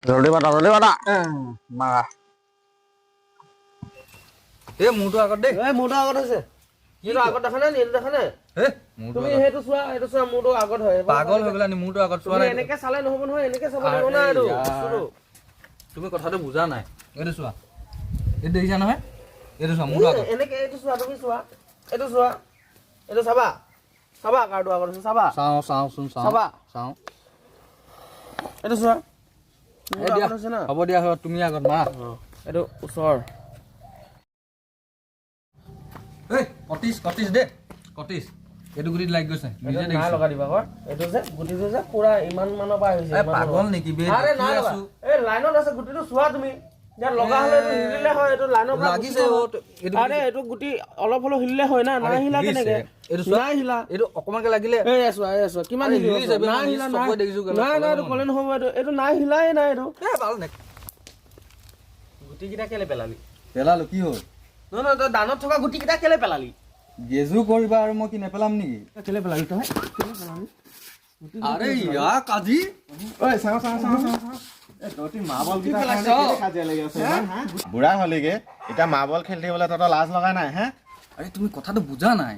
জলদি বাটা মাৰা এই মোৰটো আগত দেই এই মোৰটো আগত হৈছে কিন্তু আগত দেখা নাই এইটো দেখা নাই তুমি সেইটো চোৱা মোৰটো আগত হয় পাগল হৈ গলা নি মোৰটো আগত চোৱা তুমি নাই এনেকে চালে নহব নহয় এনেকে চাব লাগিব না এইটো বস্তুটো। তুমি কথাটো বুজা নাই এইটো চোৱা এইটো দেখিছা নহয় এইটো চোৱা মোৰটো আগত এনেকে এইটো চোৱা তুমি চোৱা এইটো চাবা চাবা কাৰটো আগত আছে চাবা চাওঁচোন চাবা চাওঁ এইটো চোৱা এই দিয়া আগত হৈছে না হ'ব দিয়া হ'ব তুমি আগত মাৰা এইটো ওচৰ এই কটিছ দে কটিছ এইটো গুটিত লাগি গৈছে নিজে নাই দেখিছো লগা দিবা কৰ এইটো যে গুটিটো যে পুৰা ইমান মানৰ পৰা হৈছে এই পাগল নেকি বে আৰে নাই দেখি লগা আছো এই লাইনত আছে গুটিটো চোৱা তুমি ইয়াত লগা হলে এইটো হিলিলে হয় এইটো লাইনৰ পৰা লাগিছে এইটো আৰে এইটো গুটি অলপ হলেও হিলিলে হয় না নাই হিলা কেনেকে এইটো চোৱা নাই হিলা এইটো অকমানকে লাগিলে এই আছো কিমান আৰে হিলি হিলিছে বে, নাই মই হিলা চকুৰে দেখিছো কেলা, নাই এইটো কলে নহব এইটো নাই হিলাই নাই এইটো এই ভাল নে গুটি কেইটা কেলে পেলালি পেলালো কি হ'ল নহয় তই দানত থকা গুটি কেইটা কেলে পেলালি গেজু কৰিবা আৰু মই কি নেপেলাম নেকি কেলে পেলালি তই আৰে ইয়া কাজি ঐ চাওঁ বুঢ়া হলিগে এতিয়া মাৰ্বল খেলি থাকিবলৈ তহঁতৰ লাজ লগা নাই হে আৰে তুমি কথাটো বুজা নাই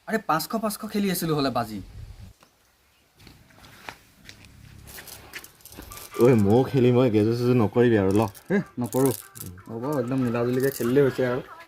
আৰে 500 খেলি আছিলো হলে বাজি ঐ ময়ো খেলি মই গেজু চেজু নকৰিবি আৰু ল নকৰো হ'ব একদম মিলাজুলিকে খেলিলে হৈছে আৰু